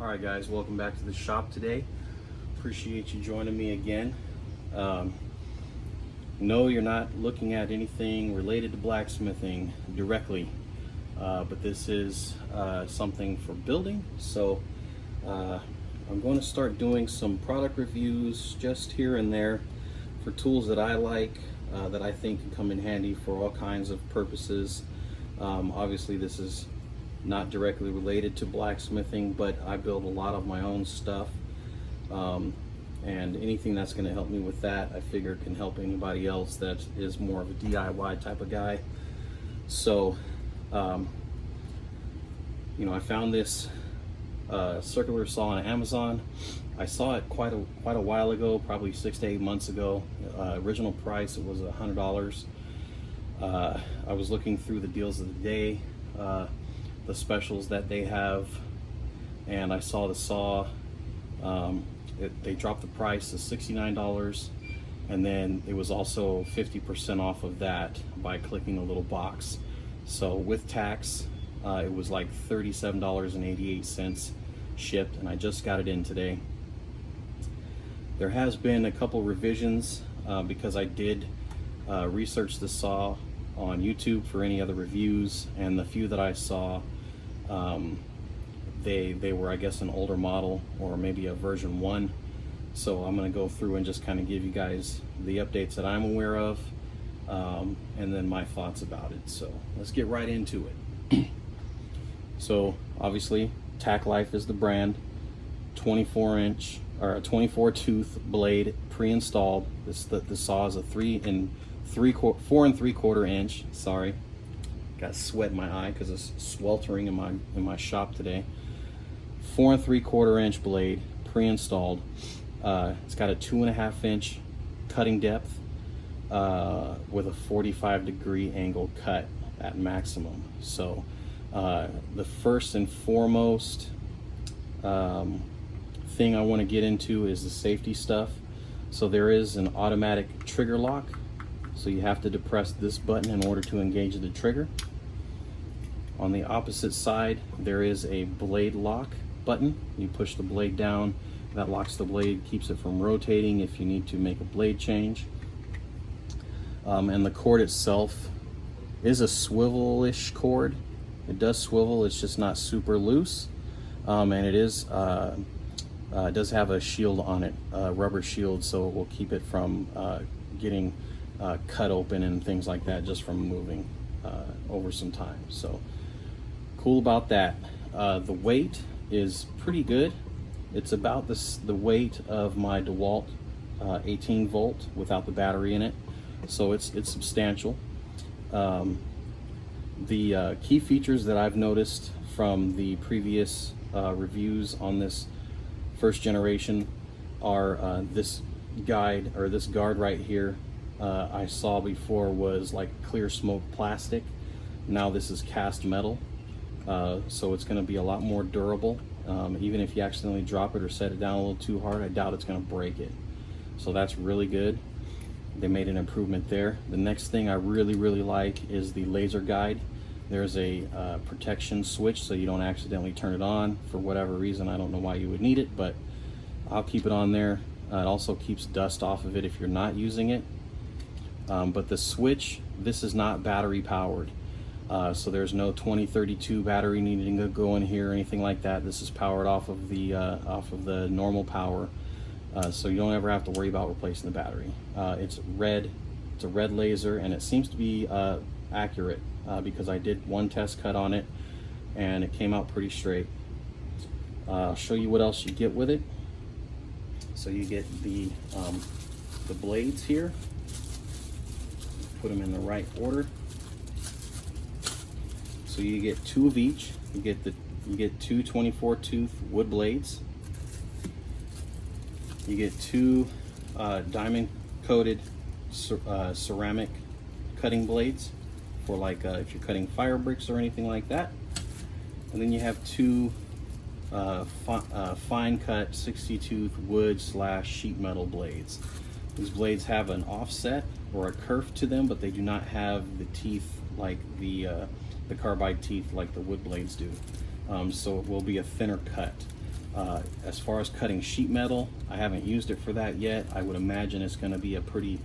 Alright guys, welcome back to the shop today. Appreciate you joining me again. No, you're not looking at anything related to blacksmithing directly, but this is something for building. So I'm going to start doing some product reviews just here and there for tools that I like, that I think can come in handy for all kinds of purposes. Obviously this is not directly related to blacksmithing, but I build a lot of my own stuff, and anything that's going to help me with that, I figure can help anybody else that is more of a DIY type of guy. So you know, I found this circular saw on Amazon. I saw it quite a while ago, probably 6 to 8 months ago. Original price, it was $100. I was looking through the deals of the day, the specials that they have, and I saw the saw. They dropped the price to $69, and then it was also 50% off of that by clicking a little box. So with tax, it was like $37.88 shipped, and I just got it in today. There has been a couple revisions because I did research the saw on YouTube for any other reviews, and the few that I saw, they were, I guess, an older model or maybe a version 1. So I'm going to go through and just kind of give you guys the updates that I'm aware of, and then my thoughts about it. So let's get right into it. So obviously Tacklife is the brand. 24-inch or a 24-tooth blade pre-installed. The saw is a 4 3/4 inch. Sorry, got sweat in my eye because it's sweltering in my shop today. 4 3/4 inch blade pre-installed. It's got a 2.5 inch cutting depth with a 45-degree angle cut at maximum. So the first and foremost thing I want to get into is the safety stuff. So there is an automatic trigger lock. So you have to depress this button in order to engage the trigger. On the opposite side, there is a blade lock button. You push the blade down, that locks the blade, keeps it from rotating if you need to make a blade change. And the cord itself is a swivel-ish cord. It does swivel, it's just not super loose. And it does have a shield on it, a rubber shield, so it will keep it from getting cut open and things like that just from moving over some time. So cool about that. The weight is pretty good. It's about the weight of my DeWalt 18 volt without the battery in it, so it's substantial. The key features that I've noticed from the previous reviews on this first generation are this guide, or this guard right here. I saw before was like clear smoke plastic. Now this is cast metal, so it's going to be a lot more durable. Even if you accidentally drop it or set it down a little too hard, I doubt it's going to break it. So that's really good. They made an improvement there. The next thing I really like is the laser guide. There's a protection switch so you don't accidentally turn it on for whatever reason. I don't know why you would need it, but I'll keep it on there. It also keeps dust off of it if you're not using it. But the switch, this is not battery powered, so there's no 2032 battery needing to go in here or anything like that. This is powered off of the normal power, so you don't ever have to worry about replacing the battery. It's red. It's a red laser, and it seems to be accurate because I did one test cut on it and it came out pretty straight. I'll show you what else you get with it. So you get the blades here. Put them in the right order. So you get 2 of each. You get 2 24-tooth wood blades. You get 2 diamond coated ceramic cutting blades for like if you're cutting fire bricks or anything like that. And then you have 2 fine cut 60-tooth wood / sheet metal blades. These blades have an offset or a kerf to them, but they do not have the teeth like the carbide teeth like the wood blades do. So it will be a thinner cut. As far as cutting sheet metal, I haven't used it for that yet. I would imagine it's going to be a pretty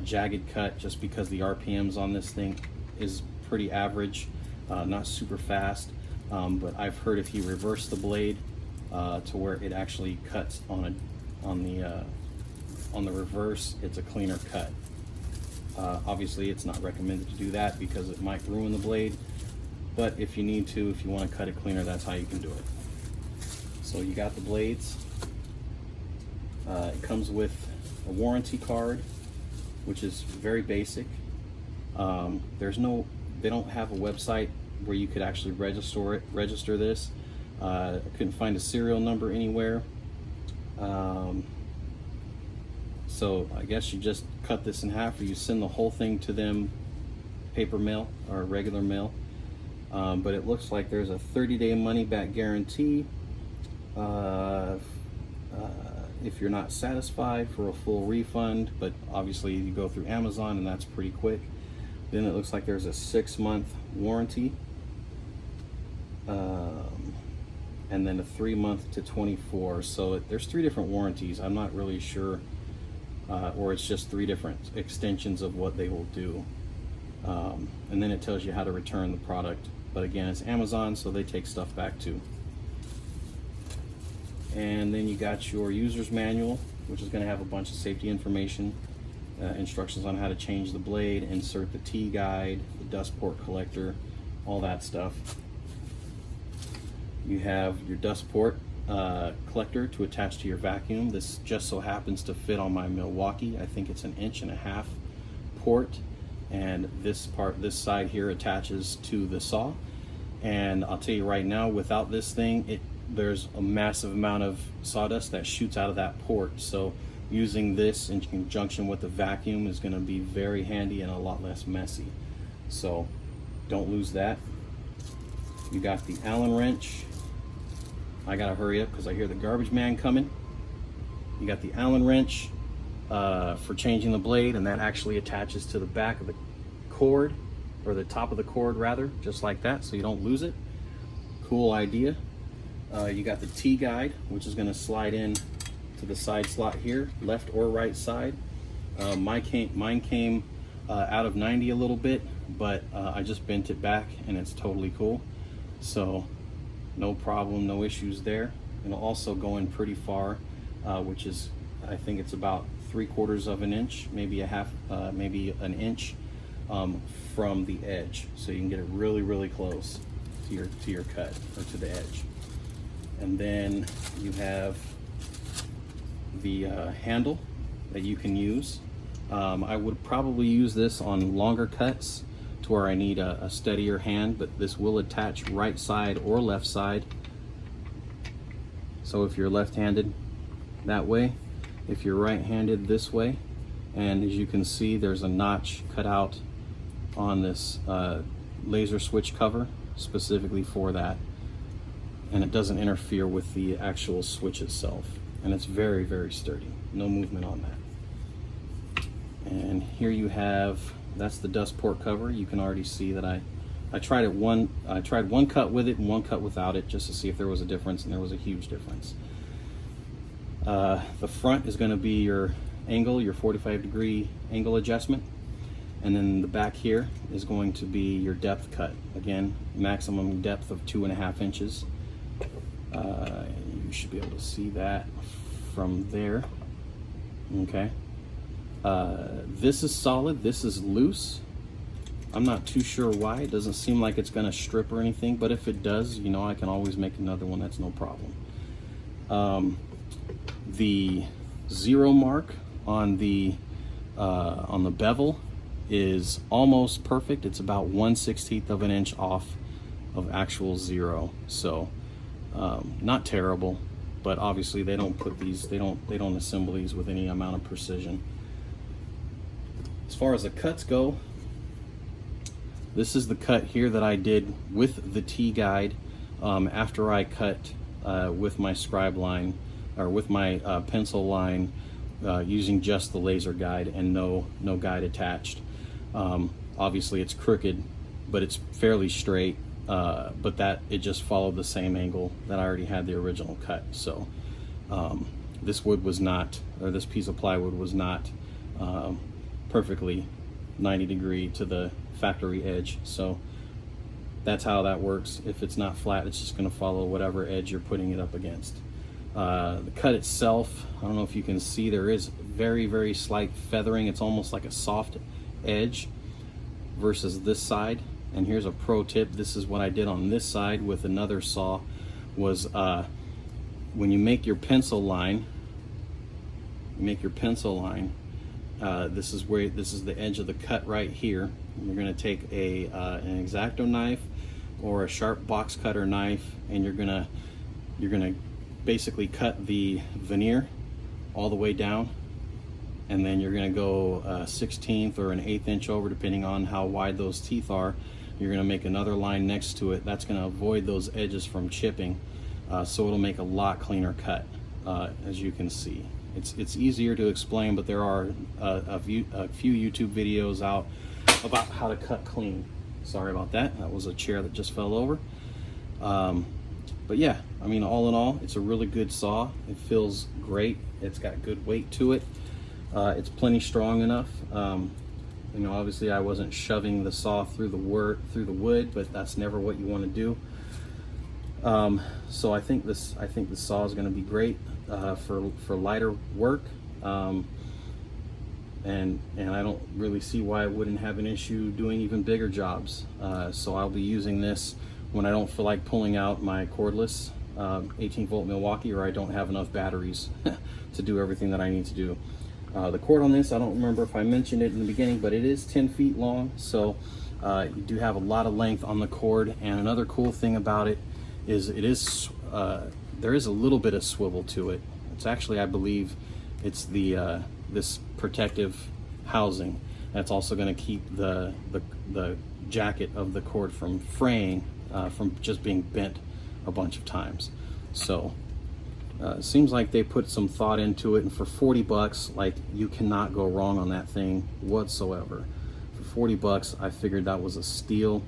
jagged cut, just because the RPMs on this thing is pretty average, not super fast. But I've heard if you reverse the blade to where it actually cuts on the reverse, it's a cleaner cut. Obviously, it's not recommended to do that because it might ruin the blade. But if you need to, if you want to cut it cleaner, that's how you can do it. So you got the blades. It comes with a warranty card, which is very basic. They don't have a website where you could actually register this. I couldn't find a serial number anywhere. So I guess you just cut this in half, or you send the whole thing to them paper mail or regular mail. But it looks like there's a 30-day money-back guarantee. If you're not satisfied, for a full refund, but obviously you go through Amazon and that's pretty quick. Then it looks like there's a 6-month warranty, and then a 3-month to 24. So there's 3 different warranties. I'm not really sure, or it's just 3 different extensions of what they will do. And then it tells you how to return the product. But again, it's Amazon, so they take stuff back too. And then you got your user's manual, which is going to have a bunch of safety information, instructions on how to change the blade, insert the T-guide, the dust port collector, all that stuff. You have your dust port collector to attach to your vacuum. This just so happens to fit on my Milwaukee. I think it's an 1.5 inch port, and this side here attaches to the saw. And I'll tell you right now, without this thing, there's a massive amount of sawdust that shoots out of that port. So using this in conjunction with the vacuum is going to be very handy and a lot less messy. So don't lose that. You got the Allen wrench. I gotta hurry up because I hear the garbage man coming. You got the Allen wrench for changing the blade, and that actually attaches to the back of the cord, or the top of the cord rather, just like that, so you don't lose it. Cool idea. You got the T-guide, which is going to slide in to the side slot here, left or right side. Mine came out of 90 a little bit, but I just bent it back and it's totally cool. So no problem, no issues there. It'll also go in pretty far, which is, I think it's about 3/4 of an inch, maybe a half, maybe an inch from the edge. So you can get it really, really close to your cut, or to the edge. And then you have the handle that you can use. I would probably use this on longer cuts to where I need a steadier hand, but this will attach right side or left side. So if you're left-handed, that way. If you're right-handed, this way. And as you can see, there's a notch cut out on this laser switch cover specifically for that. And it doesn't interfere with the actual switch itself. And it's very, very sturdy. No movement on that. And here you have, that's the dust port cover. You can already see that I tried one cut with it and one cut without it, just to see if there was a difference, and there was a huge difference. The front is going to be your angle, your 45-degree angle adjustment. And then the back here is going to be your depth cut. Again, maximum depth of 2.5 inches. You should be able to see that from there. Okay. This is solid, this is loose. I'm not too sure why. It doesn't seem like it's gonna strip or anything, but if it does, you know, I can always make another one, that's no problem. The zero mark on the bevel is almost perfect. It's about 1/16 of an inch off of actual zero. So not terrible, but obviously they don't put these, they don't assemble these with any amount of precision. As far as the cuts go, this is the cut here that I did with the T-guide after I cut with my scribe line, or with my pencil line, using just the laser guide and no guide attached. Obviously it's crooked, but it's fairly straight. but that it just followed the same angle that I already had the original cut. So this wood was not, or this piece of plywood was not perfectly 90 degree to the factory edge. So that's how that works. If it's not flat, it's just going to follow whatever edge you're putting it up against. The cut itself, I don't know if you can see, there is very, very slight feathering. It's almost like a soft edge versus this side. And here's a pro tip. This is what I did on this side with another saw, was when you make your pencil line, this is the edge of the cut right here. You're going to take an X-Acto knife or a sharp box cutter knife, and you're gonna basically cut the veneer all the way down, and then you're going to go a 1/16 or an 1/8 inch over, depending on how wide those teeth are. You're going to make another line next to it. That's going to avoid those edges from chipping, so it'll make a lot cleaner cut. As you can see, it's easier to explain, but there are a few YouTube videos out about how to cut clean. Sorry about that. That was a chair that just fell over. But yeah, I mean, all in all, it's a really good saw. It feels great. It's got good weight to it. It's plenty strong enough. You know, obviously I wasn't shoving the saw through the wood, but that's never what you want to do. So I think the saw is going to be great for lighter work, and I don't really see why I wouldn't have an issue doing even bigger jobs. So I'll be using this when I don't feel like pulling out my cordless 18-volt Milwaukee, or I don't have enough batteries to do everything that I need to do. The cord on this, I don't remember if I mentioned it in the beginning, but it is 10 feet long, so you do have a lot of length on the cord. And another cool thing about it is there is a little bit of swivel to it. It's actually, I believe, it's the this protective housing that's also going to keep the jacket of the cord from fraying, from just being bent a bunch of times. So it seems like they put some thought into it, and for 40 bucks, like, you cannot go wrong on that thing whatsoever. For 40 bucks, I figured that was a steal.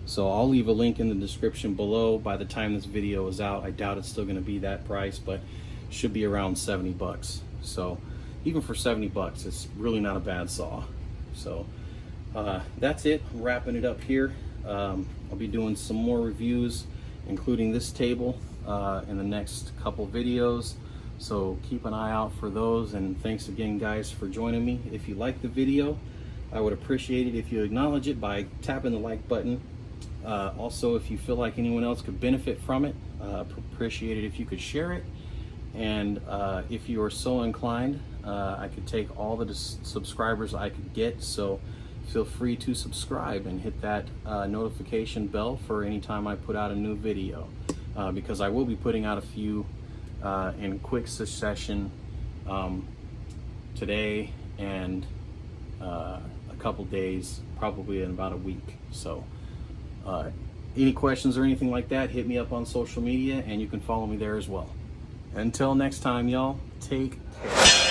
So I'll leave a link in the description below. By the time this video is out, I doubt it's still going to be that price, but should be around 70 bucks. So even for 70 bucks, it's really not a bad saw. So that's it. I'm wrapping it up here. I'll be doing some more reviews, including this table, in the next couple videos. So keep an eye out for those, and thanks again, guys, for joining me. If you like the video, I would appreciate it if you acknowledge it by tapping the like button. Also, if you feel like anyone else could benefit from it, appreciate it if you could share it. And if you are so inclined, I could take all the subscribers I could get, so feel free to subscribe and hit that notification bell for any time I put out a new video, because I will be putting out a few in quick succession today and a couple days, probably in about a week. So any questions or anything like that, hit me up on social media, and you can follow me there as well. Until next time, y'all, take care.